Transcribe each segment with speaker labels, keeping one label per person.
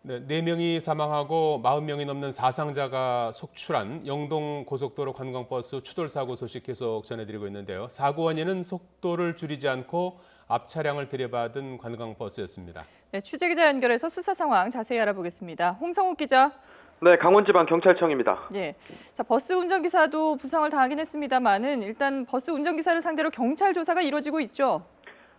Speaker 1: 네, 4명이 사망하고 40명이 넘는 사상자가 속출한 영동 고속도로 관광버스 추돌 사고 소식 계속 전해드리고 있는데요. 사고 원인은 속도를 줄이지 않고 앞 차량을 들이받은 관광버스였습니다.
Speaker 2: 네, 취재기자 연결해서 수사 상황 자세히 알아보겠습니다. 홍성욱 기자.
Speaker 3: 네, 강원지방경찰청입니다.
Speaker 2: 예. 자, 버스 운전기사도 부상을 당하긴 했습니다만은 일단 버스 운전기사를 상대로 경찰 조사가 이루어지고 있죠.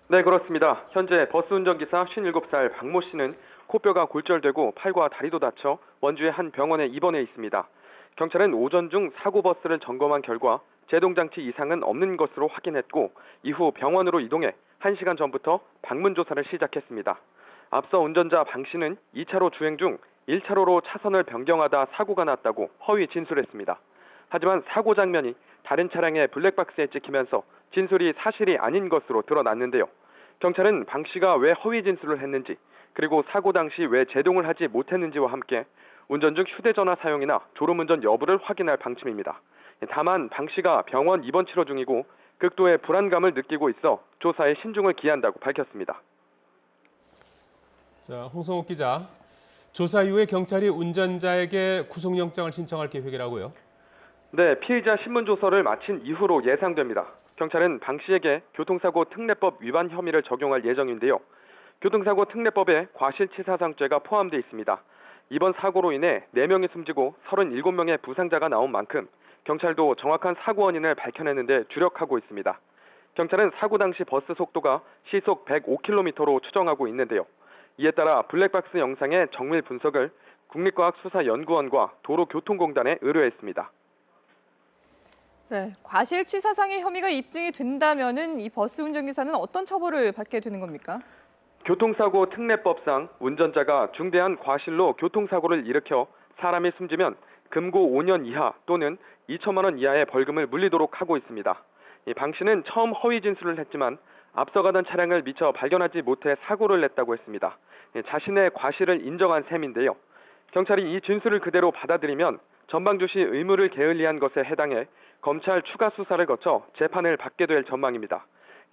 Speaker 3: 네, 그렇습니다. 현재 버스 운전기사 57살 박모 씨는 코뼈가 골절되고 팔과 다리도 다쳐 원주의 한 병원에 입원해 있습니다. 경찰은 오전 중 사고 버스를 점검한 결과 제동장치 이상은 없는 것으로 확인했고 이후 병원으로 이동해 1시간 전부터 방문 조사를 시작했습니다. 앞서 운전자 방 씨는 2차로 주행 중 1차로로 차선을 변경하다 사고가 났다고 허위 진술했습니다. 하지만 사고 장면이 다른 차량의 블랙박스에 찍히면서 진술이 사실이 아닌 것으로 드러났는데요. 경찰은 방 씨가 왜 허위 진술을 했는지 그리고 사고 당시 왜 제동을 하지 못했는지와 함께 운전 중 휴대전화 사용이나 졸음운전 여부를 확인할 방침입니다. 다만 방 씨가 병원 입원 치료 중이고 극도의 불안감을 느끼고 있어 조사에 신중을 기한다고 밝혔습니다.
Speaker 1: 자, 홍성욱 기자, 조사 이후에 경찰이 운전자에게 구속영장을 신청할 계획이라고요?
Speaker 3: 네, 피의자 신문조서를 마친 이후로 예상됩니다. 경찰은 방 씨에게 교통사고 특례법 위반 혐의를 적용할 예정인데요. 교통사고 특례법에 과실치사상죄가 포함되어 있습니다. 이번 사고로 인해 4명이 숨지고 37명의 부상자가 나온 만큼 경찰도 정확한 사고 원인을 밝혀내는 데 주력하고 있습니다. 경찰은 사고 당시 버스 속도가 시속 105km로 추정하고 있는데요. 이에 따라 블랙박스 영상의 정밀 분석을 국립과학수사연구원과 도로교통공단에 의뢰했습니다.
Speaker 2: 네, 과실치사상의 혐의가 입증이 된다면은 이 버스 운전기사는 어떤 처벌을 받게 되는 겁니까?
Speaker 3: 교통사고 특례법상 운전자가 중대한 과실로 교통사고를 일으켜 사람이 숨지면 금고 5년 이하 또는 2천만 원 이하의 벌금을 물리도록 하고 있습니다. 방 씨는 처음 허위 진술을 했지만 앞서가던 차량을 미처 발견하지 못해 사고를 냈다고 했습니다. 자신의 과실을 인정한 셈인데요. 경찰이 이 진술을 그대로 받아들이면 전방주시 의무를 게을리한 것에 해당해 검찰 추가 수사를 거쳐 재판을 받게 될 전망입니다.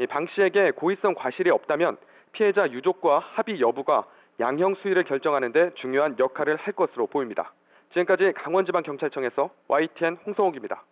Speaker 3: 방 씨에게 고의성 과실이 없다면 피해자 유족과 합의 여부가 양형 수위를 결정하는 데 중요한 역할을 할 것으로 보입니다. 지금까지 강원지방경찰청에서 YTN 홍성욱입니다.